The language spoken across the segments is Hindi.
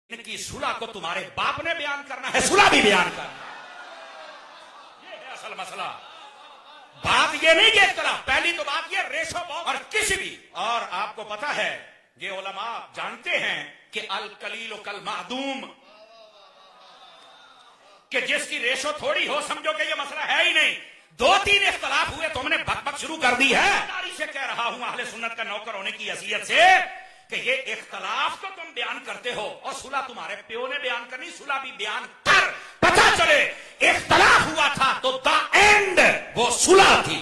इनकी सुलह को तुम्हारे बाप ने बयान करना है, सुलह भी बयान करना ये है असल मसला। बात ये नहीं कि इख्तिलाफ, पहली तो बात ये रेशो और किसी भी, और आपको पता है ये उलमा जानते हैं कि अल कलील कल मादूम, कि जिसकी रेशो थोड़ी हो समझो कि ये मसला है ही नहीं। दो तीन इख्तिलाफ हुए तो हमने बकबक शुरू कर दी है। तारीख से कह रहा हूं अहले सुन्नत का नौकर होने की हैसियत से कि ये इख्तिलाफ तो तुम बयान करते हो और सुलह तुम्हारे प्यो ने बयान करनी, सुलह भी बयान कर, पता चले इख्तिलाफ हुआ था तो द एंड वो सुलह थी।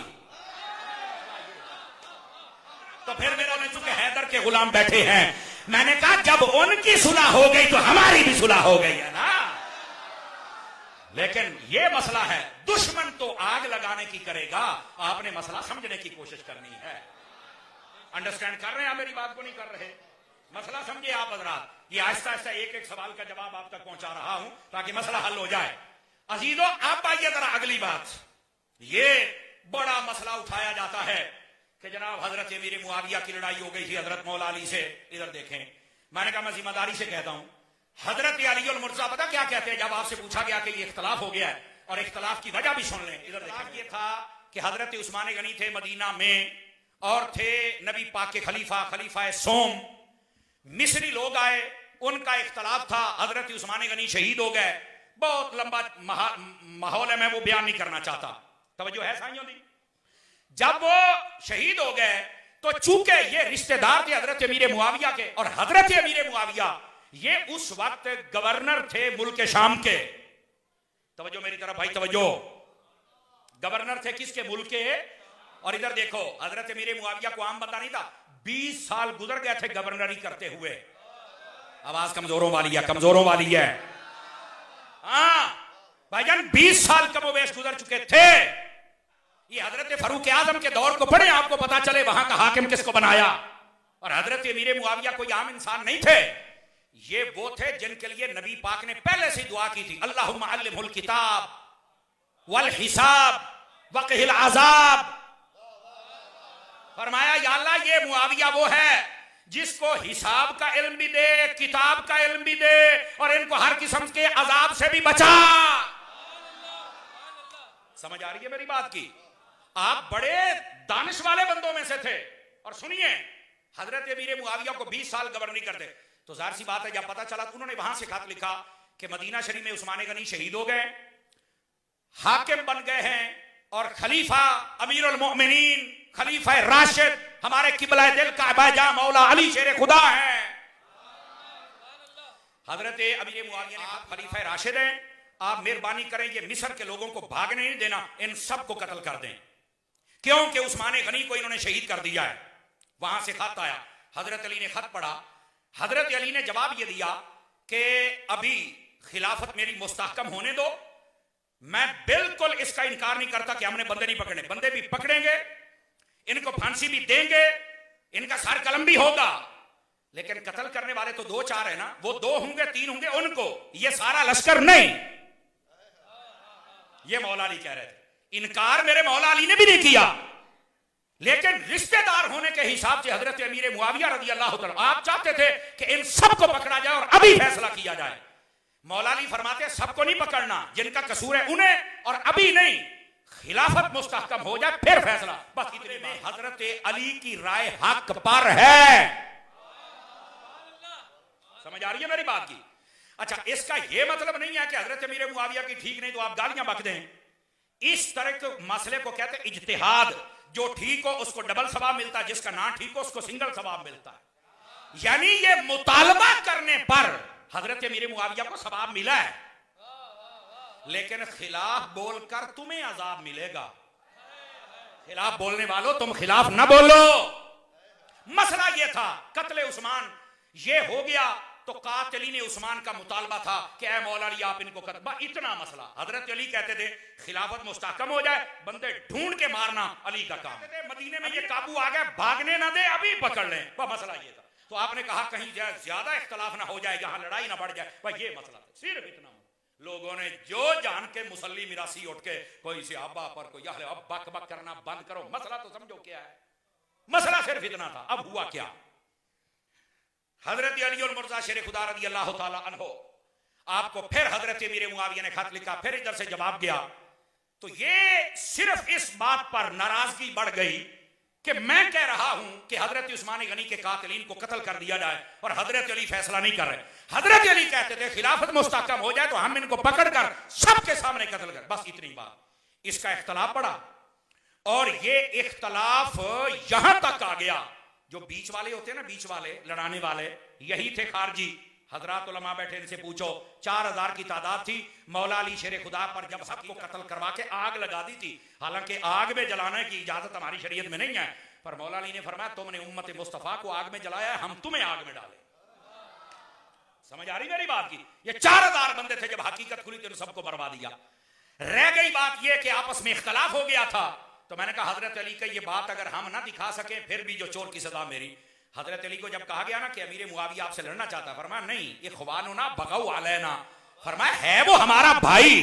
तो फिर मेरा ने चूंकि हैदर के गुलाम बैठे हैं, मैंने कहा जब उनकी सुलह हो गई तो हमारी भी सुलह हो गई है ना। लेकिन ये मसला है, दुश्मन तो आग लगाने की करेगा, आपने मसला समझने की कोशिश करनी है। अंडरस्टैंड कर रहे हैं आप मेरी बात को? नहीं कर रहे? मसला समझे आप हजरात। ये आहिस्ता आहिस्ता एक एक सवाल का जवाब आप तक पहुंचा रहा हूं ताकि मसला हल हो जाए। अजीजो आप आइए जरा अगली बात। ये बड़ा मसला उठाया जाता है कि जनाब हजरत अमीर मुआविया की लड़ाई हो गई थी हजरत मौला अली से। इधर देखें, मैंने कहा मैं जिम्मेदारी से कहता हूं, हजरत अली और मुर्जा पता क्या कहते हैं? जब आपसे पूछा गया कि ये इख्तलाफ हो गया है और इख्तलाफ की वजह भी सुन लें। इधर देखें, ये था कि हजरत उस्मान गनी थे मदीना में और थे नबी पाक के खलीफा सोम। मिस्री लोग आए, उनका इख्तलाफ था, हजरत उस्मान गनी शहीद हो गए। बहुत लंबा माहौल है, मैं वो बयान नहीं करना चाहता। तवज्जो है साइयों दी? जब वो शहीद हो गए तो चूंकि ये रिश्तेदार थे हजरत अमीर मुआविया के, और हजरत अमीर मुआविया ये उस वक्त गवर्नर थे मुल्क शाम के। तवज्जो मेरी तरफ भाई, तवज्जो। गवर्नर थे किसके? मुल्क के। और इधर देखो, हजरत अमीर मुआविया को आम बंदा नहीं था, 20 साल गुजर गए थे गवर्नरी करते हुए। आवाज कमजोरों वाली है, कमजोरों वाली है। हाँ भाईजान, 20 साल कमोबेश गुजर चुके थे। ये हजरत फारूक आजम के दौर को पढ़े, आपको पता चले वहां का हाकिम किसको बनाया। और हजरत अमीर मुआविया कोई आम इंसान नहीं थे, ये वो थे जिनके लिए नबी पाक ने पहले से दुआ की थी, अल्लाहुम्मा अल्लिमहुल किताब वल हिसाब वक़िहिल अज़ाब। फरमाया या अल्लाह ये मुआविया वो है जिसको हिसाब का इल्म भी दे, किताब का इल्म भी दे, और इनको हर किस्म के अजाब से भी बचा। समझ आ रही है मेरी बात की? आप बड़े दानिश वाले बंदों में से थे। और सुनिए, हजरत अमीर मुआविया को 20 साल गवर्नरी करते, तो जाहिर सी बात है जब पता चला तो उन्होंने वहां से खत लिखा कि मदीना शरीफ में उस्मान गनी शहीद हो गए, हाकिम बन गए हैं, और खलीफा अमीरुल मोमिनीन खलीफा राशिद हमारे किबला दिल का बाजा मौला अली शेर खुदा है। हजरत अमीर मुआविया ने खलीफा राशिद हैं, आप मेहरबानी करें ये मिस्र के लोगों को भागने नहीं देना, इन सबको कत्ल कर दें, क्योंकि उस्मान गनी को इन्होंने शहीद कर दिया है। वहां से खत आया, हजरत अली ने खत पढ़ा। हजरत अली ने जवाब ये दिया कि अभी खिलाफत मेरी मुस्तहकम होने दो, मैं बिल्कुल इसका इनकार नहीं करता कि हमने बंदे नहीं पकड़े, बंदे भी पकड़ेंगे, इनको फांसी भी देंगे, इनका सर कलम भी होगा, लेकिन कत्ल करने वाले तो 2-4 है ना, वो 2 होंगे 3 होंगे, उनको ये सारा लश्कर नहीं। ये मौला अली कह रहे थे। इनकार मेरे मौला अली ने भी नहीं किया, लेकिन रिश्तेदार होने के हिसाब से हजरत अमीर मुआविया रज़ी अल्लाह तआला आप चाहते थे कि इन सबको पकड़ा जाए और अभी फैसला किया जाए। मौला अली फरमाते सबको नहीं पकड़ना, जिनका कसूर है उन्हें, और अभी नहीं, खिलाफत मुस्तहकम हो जाए फिर फैसला। बस इतने में हजरत अली की राय हक पर है। समझ आ रही है मेरी बात की? अच्छा, इसका यह मतलब नहीं है कि हजरत अमीर मुआविया की ठीक नहीं तो आप गालियां बक दें। इस तरह के मसले को कहते हैं इज्तिहाद। जो ठीक हो उसको डबल सवाब मिलता है, जिसका ना ठीक हो उसको सिंगल सवाब मिलता है। यानी ये मुतालबा करने पर हजरत अमीर मुआविया को सवाब मिला है, लेकिन खिलाफ बोलकर तुम्हें अजाब मिलेगा। खिलाफ बोलने वालों तुम खिलाफ ना बोलो। मसला ये था, कत्ले उस्मान ये हो गया तो कातिलीन उस्मान का मुतालबा था कि ऐ मौला अली आप इनको कर, इतना मसला। हजरत अली कहते थे खिलाफत मुस्तहकम हो जाए, बंदे ढूंढ के मारना अली का काम। मदीने में ये काबू आ गया, भागने ना दे, अभी पकड़ लें, वह मसला ये था। तो आपने कहा कहीं ज्यादा इख्तलाफ ना हो जाए, यहां लड़ाई ना बढ़ जाए, वह ये मसला था, सिर्फ इतना। लोगों ने जो जान के मुसल्ली मिरासी उठ के कोई सहाबा पर कोई अब बक बक करना बंद करो। मसला तो समझो क्या है, मसला सिर्फ इतना था। अब हुआ क्या? हजरत अली और मुर्जा शेर खुदा रज़ी अल्लाह ताला अन्हो आपको फिर हजरत अमीर मुआविया ने खत लिखा, फिर इधर से जवाब गया। तो ये सिर्फ इस बात पर नाराजगी बढ़ गई कि मैं कह रहा हूं कि हजरत उस्मान गनी के कातिलीन को कत्ल कर दिया जाए और हजरत अली फैसला नहीं कर रहे। हजरत अली कहते थे खिलाफत मुस्तहकम हो जाए तो हम इनको पकड़कर सबके सामने कत्ल कर, बस इतनी बात। इसका इख्तलाफ पड़ा और ये इख्तलाफ यहां तक आ गया, जो बीच वाले होते हैं ना, बीच वाले लड़ाने वाले, यही थे खारजी। हजरात उलमा बैठे, इनसे पूछो, 4000 की तादाद थी। मौला अली शेर खुदा पर जब सबको कत्ल करवा के आग लगा दी थी, हालांकि आग में जलाने की इजाजत हमारी शरीयत में नहीं है, पर मौला अली ने फरमाया तुमने उम्मत मुस्तफा को आग में जलाया है, हम तुम्हें आग में डाले। समझ आ रही मेरी बात की? ये 4000 बंदे थे, जब हकीकत खुली तो सबको बर्बाद दिया। रह गई बात यह कि आपस में इख्तलाफ हो गया था। तो मैंने कहा हजरत अली का ये बात अगर हम ना दिखा सके फिर भी जो चोर की सजा मेरी। हजरत अली को जब कहा गया ना कि अमीर मुआविया आपसे लड़ना चाहता, फरमाया नहीं, ये खुबानो ना बगाऊ अलैना, फरमाया है वो हमारा भाई,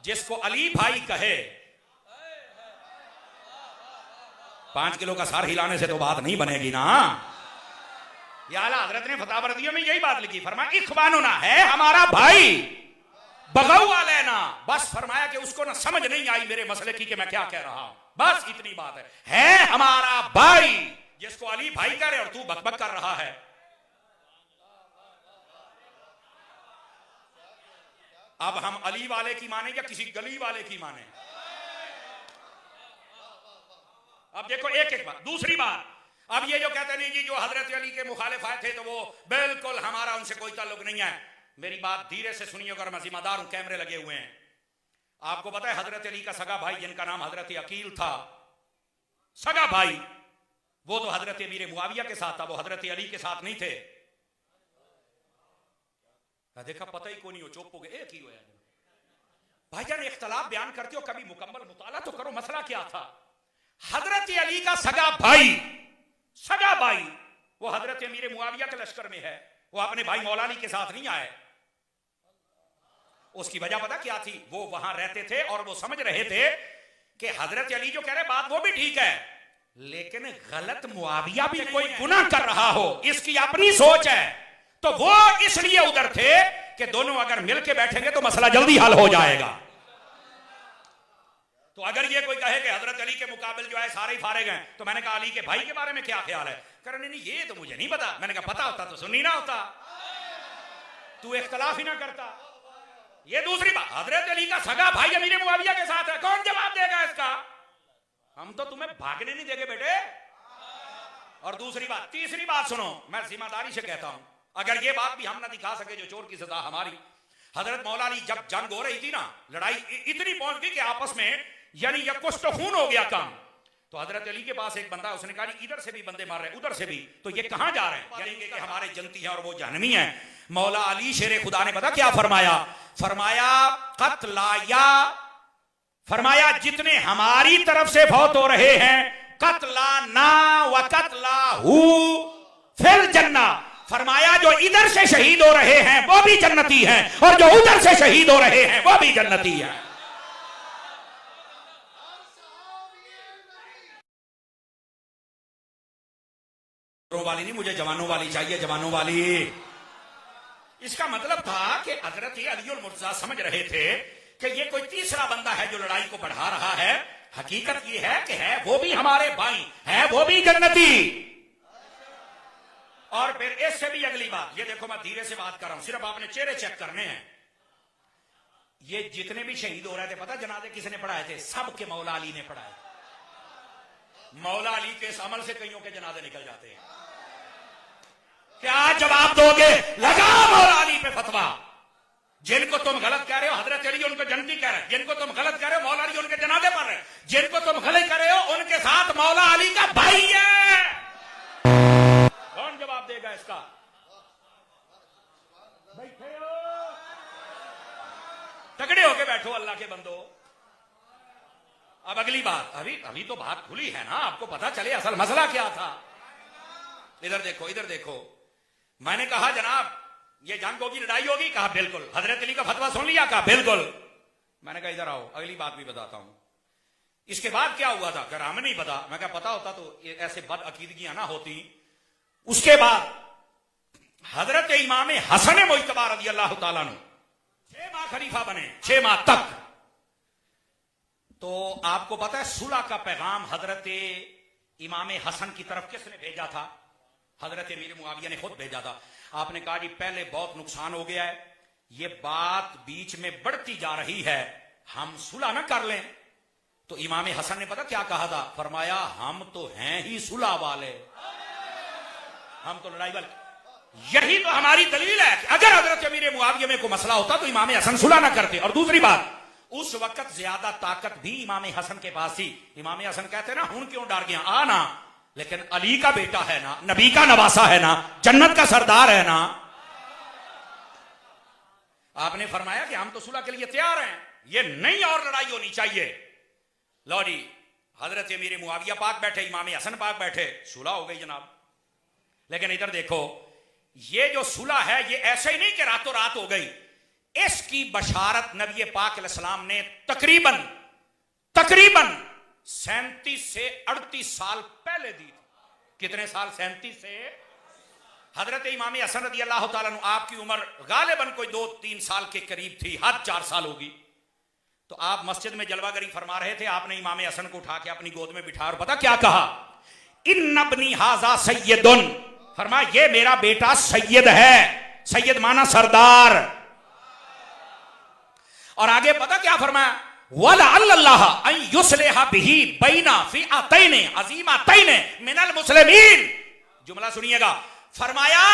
जिसको अली भाई कहे। 5 किलो का सार हिलाने से तो बात नहीं बनेगी ना। या आला हजरत ने फतवा रदिया में यही बात लिखी, फरमाया इख्वानो ना है हमारा भाई, बगाऊ अलैना, बस फरमाया कि उसको ना समझ नहीं आई मेरे मसले की कि मैं क्या कह रहा हूं, बस इतनी बात है हमारा भाई, जिसको अली भाई कह रहे और तू बकबक कर रहा है। अब हम अली वाले की माने या किसी गली वाले की माने? अब देखो एक एक बात। दूसरी बात, अब ये जो कहते नहीं जी जो हजरत अली के मुखालिफ आए थे तो वो बिल्कुल हमारा उनसे कोई ताल्लुक नहीं है। मेरी बात धीरे से सुनिए, अगर मैं जिम्मेदार हूं, कैमरे लगे हुए हैं। आपको पता है हजरत अली का सगा भाई जिनका नाम हजरत अकील था, सगा भाई, वो तो हजरत अमीर मुआविया के साथ था, वो हजरत अली के साथ नहीं थे। देखा पता ही को नहीं हो, चुप हो गए, एक ही हो भाईजान। इख्तलाफ बयान करते हो, कभी मुकम्मल मुताला तो करो, मसला क्या था। हजरत अली का सगा भाई, सगा भाई, वो हजरत अमीर मुआविया के लश्कर में है, वो अपने भाई मौला अली के साथ नहीं आए। उसकी वजह पता क्या थी? वो वहां रहते थे और वो समझ रहे थे कि हजरत अली जो कह रहे बात वो भी ठीक है, लेकिन गलत मुआविया भी कोई गुनाह कर रहा हो, इसकी अपनी सोच है। तो वो इसलिए उधर थे कि दोनों अगर मिलके बैठेंगे तो मसला जल्दी हल हो जाएगा। तो अगर ये कोई कहे कि हजरत अली के मुकाबले जो है सारे ही फारे गए, तो मैंने कहा अली के भाई के बारे में क्या ख्याल है? करने नहीं, ये तो मुझे नहीं पता। मैंने कहा पता होता तो सुनी ना होता, तू इख्तलाफ ही ना करता। ये दूसरी बात, हजरत अली का सगा भाई अमीर मुआविया के साथ है, कौन जवाब देगा इसका? हम तो तुम्हें भागने नहीं देंगे बेटे। और दूसरी बात, तीसरी बात सुनो, मैं जिम्मेदारी से कहता हूं, अगर ये बात भी हम ना दिखा सके जो चोर की सजा हमारी। हजरत मौला अली जब जंग हो रही थी ना, लड़ाई इतनी पहुंच गई कि आपस में यानी ये कुछ तो खून हो गया काम। तो हजरत अली के पास एक बंदा, उसने कहा इधर से भी बंदे मार रहे, उधर से भी, तो ये कहां जा रहे हैं? यानी कि हमारे जनती हैं और वो जहन्नमी हैं। मौला अली शेर खुदा ने पता क्या फरमाया? फरमाया कत्लाया, फरमाया जितने हमारी तरफ से फौत हो रहे हैं, कत्ला ना व कत्ला हु फिल जन्ना, फरमाया जो इधर से शहीद हो रहे हैं वो भी जन्नती हैं और जो उधर से शहीद हो रहे हैं वो भी जन्नती हैं। वाली नहीं, मुझे जवानों वाली चाहिए, जवानों वाली। इसका मतलब था कि हजरत अली और मुर्जा समझ रहे थे कि ये कोई तीसरा बंदा है जो लड़ाई को बढ़ा रहा है। हकीकत ये है कि है वो भी हमारे भाई, है वो भी जन्नती। और फिर इससे भी अगली बात, ये देखो मैं धीरे से बात कर रहा हूं, सिर्फ आपने चेहरे चेक करने हैं। ये जितने भी शहीद हो रहे थे, पता जनाजे किसने पढ़ाए थे? सबके मौला अली ने पढ़ाए। मौला अली के इस अमल से कईयों के जनाजे निकल जाते हैं। क्या जवाब दोगे? लगा मौला अली पे फतवा। जिनको तुम गलत कह रहे हो हजरत अली उनको जन्नती कह रहे हैं, जिनको तुम गलत कह रहे हो मौला अली उनके जनाजे पढ़ रहे हैं, जिनको तुम गलत कर रहे हो उनके साथ मौला अली का भाई है। कौन जवाब देगा इसका? बैठे हो, तगड़े होके बैठो अल्लाह के बंदो। अब अगली बात, अभी तो बात खुली है ना, आपको पता चले असल मसला क्या था। इधर देखो, इधर देखो। मैंने कहा जनाब ये जंग होगी, लड़ाई होगी, कहा बिल्कुल। हजरत अली का फतवा सुन लिया, कहा बिल्कुल। मैंने कहा इधर आओ, अगली बात भी बताता हूं। इसके बाद क्या हुआ था? अगर हमें नहीं पता, मैं कहा पता होता तो ऐसे बद अकीदगियां ना होती। उसके बाद हजरत इमाम हसन मुज्तबा रज़ी अल्लाह तआला अन्हु 6 माह खलीफा बने, 6 माह तक। तो आपको पता है सुलह का पैगाम हजरत इमाम हसन की तरफ किसने भेजा था? हजरत अमीर मुआविया ने खुद भेजा था। आपने कहा जी पहले बहुत नुकसान हो गया है, ये बात बीच में बढ़ती जा रही है, हम सुलह ना कर लें। तो इमाम हसन ने पता क्या कहा था? फरमाया हम तो हैं ही सुलह वाले, हम तो लड़ाई वाले। यही तो हमारी दलील है कि अगर हजरत अमीर मुआविया में कोई मसला होता तो इमाम हसन सुलह ना करते। और दूसरी बात, उस वक्त ज्यादा ताकत भी इमाम हसन के पास थी। इमाम हसन कहते ना हुन क्यों डर गया, आ ना, लेकिन अली का बेटा है ना, नबी का नवासा है ना, जन्नत का सरदार है ना। आपने फरमाया कि हम तो सुलह के लिए तैयार हैं, ये नहीं और लड़ाई होनी चाहिए। लो जी, हजरत अमीर मुआविया पाक बैठे, इमाम हसन पाक बैठे, सुलह हो गई जनाब। लेकिन इधर देखो, ये जो सुलह है ये ऐसे ही नहीं कि रातों रात हो गई। इसकी बशारत नबी पाक अलैहिस्सलाम ने तकरीबन 37 से 38 साल पहले दी थी। कितने साल? 37 से। हजरत इमाम हसन रज़ी अल्लाह तआला अन्हु आपकी उम्र गालिबन कोई 2-3 साल के करीब थी, हद 4 साल होगी। तो आप मस्जिद में जलवागरी फरमा रहे थे, आपने इमाम हसन को उठा के अपनी गोद में बिठा और पता क्या कहा? इन्न इब्नी हाज़ा सय्यदुन, फरमाया ये मेरा बेटा सैयद है। सैयद माना सरदार। और आगे पता क्या फरमाया? वला अल्लाह अन युस्लिहा बिही बैना फिअतैन अज़ीमतैन मिनल मुस्लिमीन। जुमला सुनिएगा। फरमाया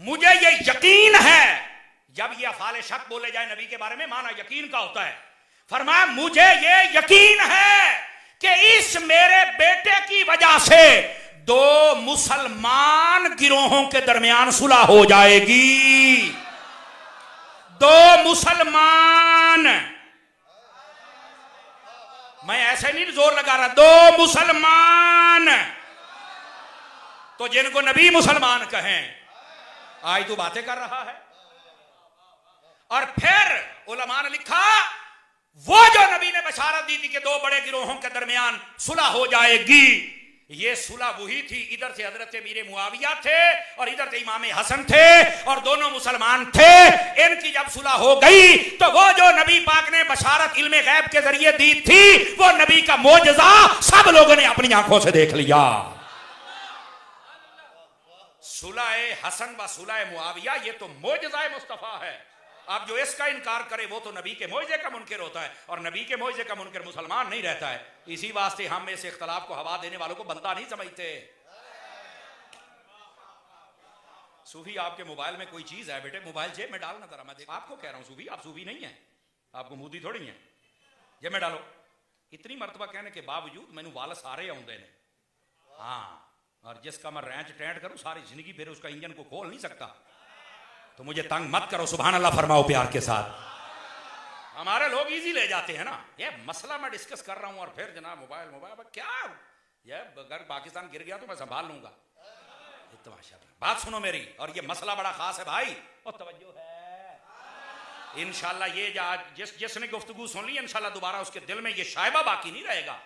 मुझे ये यकीन है, जब ये अफ़ाल शक बोले जाए नबी के बारे में माना यकीन का होता है। फरमाया मुझे ये यकीन है कि इस मेरे बेटे की वजह से 2 मुसलमान गिरोहों के दरमियान सुलह हो जाएगी। 2 मुसलमान, मैं ऐसे नहीं जोर लगा रहा, 2 मुसलमान, तो जिनको नबी मुसलमान कहें, आज तो बातें कर रहा है। और फिर उलमा ने लिखा वो जो नबी ने बशारत दी थी कि 2 बड़े गिरोहों के दरमियान सुलह हो जाएगी, ये सुलह वही थी। इधर से हजरत अमीर मुआविया थे और इधर से इमाम हसन थे और दोनों मुसलमान थे। इनकी जब सुलह हो गई तो वो जो नबी पाक ने बशारत इल्मे गैब के जरिए दी थी, वो नबी का मोजज़ा सब लोगों ने अपनी आंखों से देख लिया। सुलह हसन व सुलह मुआविया ये तो मोजज़ा मुस्तफा है। अब जो इसका इनकार करे वो तो नबी के मोइज़े का मुनकिर होता है, और नबी के मोइज़े का मुनकिर मुसलमान नहीं रहता है। इसी वास्ते हम इस इख्तलाफ को हवा देने वालों को बनता नहीं समझते। सूफी आपके मोबाइल में कोई चीज है बेटे, मोबाइल जेब में डालना जरा, मैं आपको कह रहा हूं सूफी, आप सूफी नहीं है, आपको मूदी थोड़ी है, जेब में डालो। इतनी मरतबा कहने के बावजूद मैनू वाल सारे आउंदे ने। हाँ, और जिसका मैं रैंच टैंट करूं सारी जिंदगी फिर उसका इंजन को खोल नहीं सकता, तो मुझे तंग मत करो। सुभान अल्लाह फरमाओ प्यार के साथ। हमारे लोग इजी ले जाते हैं ना, ये मसला मैं डिस्कस कर रहा हूं और फिर जनाब मोबाइल क्या, ये अगर पाकिस्तान गिर गया तो मैं संभाल लूंगा। बात सुनो मेरी, और ये मसला बड़ा खास है भाई, और तवज्जो है। इंशाल्लाह ये जिसने गुफ्तगू सुन ली इंशाल्लाह दोबारा उसके दिल में ये शायबा बाकी नहीं रहेगा।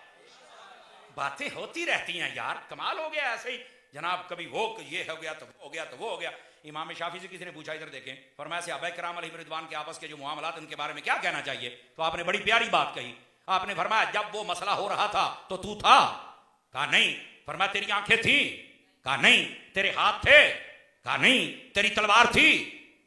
बातें होती रहती हैं यार, कमाल हो गया ऐसे ही जनाब, कभी वो ये हो गया तो वो हो गया तो वो हो गया। इमाम शाफी से किसी ने पूछा, इधर देखें, फरमाया सहाबा किराम अलैहिम रिदवान के आपस के जो मामलात उनके बारे में क्या कहना चाहिए, तो आपने बड़ी प्यारी बात कही। आपने फरमाया जब वो मसला हो रहा था तो तू था? कहा नहीं। फरमाया तेरी आंखें थी? कहा नहीं। तेरे हाथ थे? कहा नहीं। तेरी तलवार थी?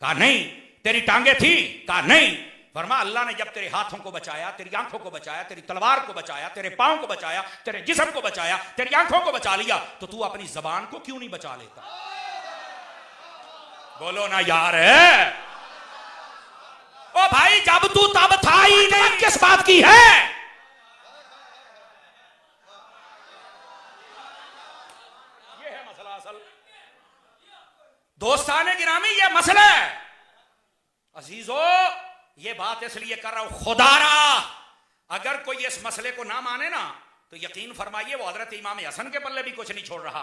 कहा नहीं। तेरी टांगे थी? कहा नहीं। फरमाया अल्लाह ने जब तेरे हाथों को बचाया, तेरी आंखों को बचाया, तेरी तलवार को बचाया, तेरे पांव को बचाया, तेरे जिस्म को बचाया, तेरी आंखों को बचा लिया, तो तू अपनी जबान को क्यों नहीं बचा लेता? बोलो ना यार। ओ भाई जब तू तब था ही नहीं, किस बात की है? ये है मसला असल। दोस्ताने गिरामी ये मसला है। अजीजो ये बात इसलिए कर रहा हूं, खुदारा अगर कोई इस मसले को ना माने ना तो यकीन फरमाइए वो हजरत इमाम हसन के पल्ले भी कुछ नहीं छोड़ रहा।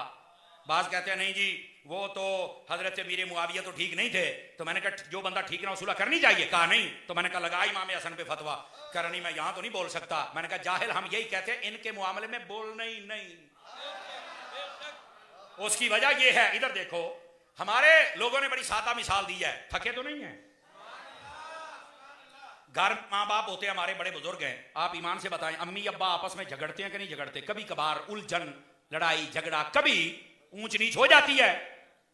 बाज कहते हैं नहीं जी वो तो हजरत अमीर मुआविया तो ठीक नहीं थे, तो मैंने कहा जो बंदा ठीक ना सुलह करनी चाहिए। कहा नहीं। तो मैंने कहा लगा इमाम हसन पे फतवा। कह रहा नहीं मैं यहां तो नहीं बोल सकता। मैंने कहा जाहिल हम यही कहते हैं, इनके मामले में बोलना ही नहीं। उसकी वजह यह है, इधर देखो, हमारे लोगों ने बड़ी सादा मिसाल दी है, थके तो नहीं है। घर माँ बाप होते हैं, हमारे बड़े बुजुर्ग हैं, आप ईमान से बताएं, अम्मी अब्बा आपस में झगड़ते हैं कि नहीं झगड़ते? कभी कभार उलझन, लड़ाई झगड़ा, कभी ऊंच नीच हो जाती है।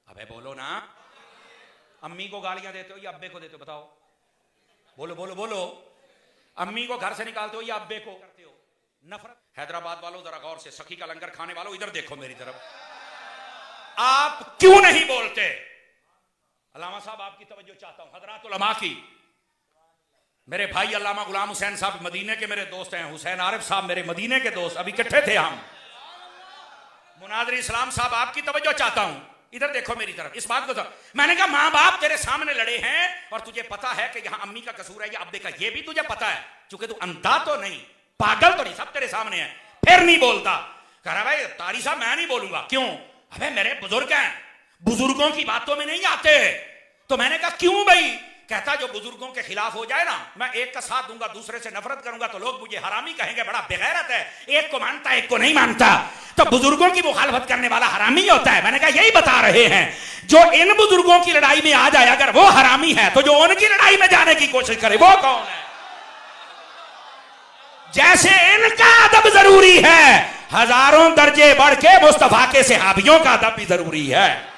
अबे बोलो ना, अम्मी को गालियां देते हो या अब्बे को देते हो? बताओ, बोलो बोलो बोलो। अम्मी को घर से निकालते हो या अब्बे को करते हो? नफरत। हैदराबाद वालों जरा गौर से, सखी का लंगर खाने वालों इधर देखो मेरी तरफ, आप क्यों नहीं बोलते? अल्लामा साहब आपकी तवज्जो चाहता हूं, हजरात उलमा की। मेरे भाई अल्लामा गुलाम हुसैन साहब मदीने के मेरे दोस्त हैं, हुसैन आरिफ साहब मेरे मदीने के दोस्त, अभी इकट्ठे थे हम। मुनादिर इस्लाम साहब आपकी तवज्जो चाहता हूं, इधर देखो मेरी तरफ। इस बात को तो मैंने कहा, मां बाप तेरे सामने लड़े हैं और तुझे पता है कि यहां अम्मी का कसूर है या अब्बे का, ये भी तुझे पता है, चूंकि तू अंधा तो नहीं, पागल तो नहीं, सब तेरे सामने है, फिर नहीं बोलता। कह रहा भाई तारी साहब मैं नहीं बोलूंगा। क्यों? अबे मेरे बुजुर्ग हैं, बुजुर्गों की बातों में नहीं आते। तो मैंने कहा क्यों भाई? कहता जो बुजुर्गों के खिलाफ हो जाए ना, मैं एक का साथ दूंगा दूसरे से नफरत करूंगा तो लोग मुझे हरामी कहेंगे, बड़ा बेगैरत है, एक को मानता एक को नहीं मानता, तो बुजुर्गों की मुखालफत करने वाला हरामी होता है। मैंने कहा यही बता रहे हैं, जो इन बुजुर्गों की लड़ाई में आ जाए अगर वो हरामी है, तो जो उनकी लड़ाई में जाने की कोशिश करे वो कौन है? जैसे इनका अदब जरूरी है, हजारों दर्जे बढ़ के मुस्तफा के सहाबियों का अदब भी जरूरी है।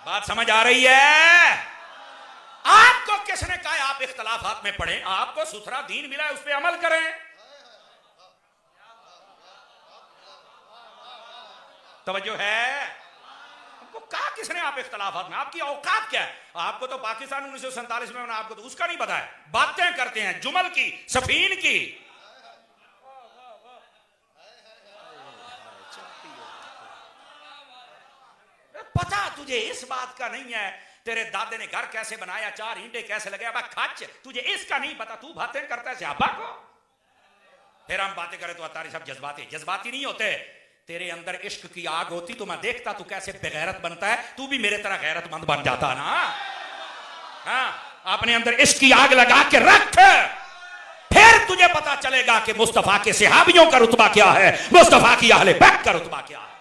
बात समझ आ रही है? आपको किसने कहा आप इख्तलाफात में पढ़ें? आपको सुथरा दीन मिला है, उस पर अमल करें। तवज्जो है? आपको कहा किसने आप इख्तलाफात में? आपकी औकात क्या है? आपको तो पाकिस्तान 1947 में, आपको तो उसका नहीं पता है। बातें करते हैं जुमल की, सफीन की। पता तुझे इस बात का नहीं है तेरे दादे ने घर कैसे बनाया, 4 ईंटे कैसे लगे, अब खच तुझे इसका नहीं पता, तू बातें करता है सहाबा को। फिर हम बातें करें तो अतारी सब जज्बाती नहीं होते। तेरे अंदर इश्क की आग होती तो मैं देखता तू कैसे बेगैरत बनता है, तू भी मेरे तरह गैरतमंद बन जाता ना। हाँ, अपने अंदर इश्क की आग लगा के रख, फिर तुझे पता चलेगा कि मुस्तफा के सहाबियों का रुतबा क्या है, मुस्तफा की अहले बैत का रुतबा क्या है।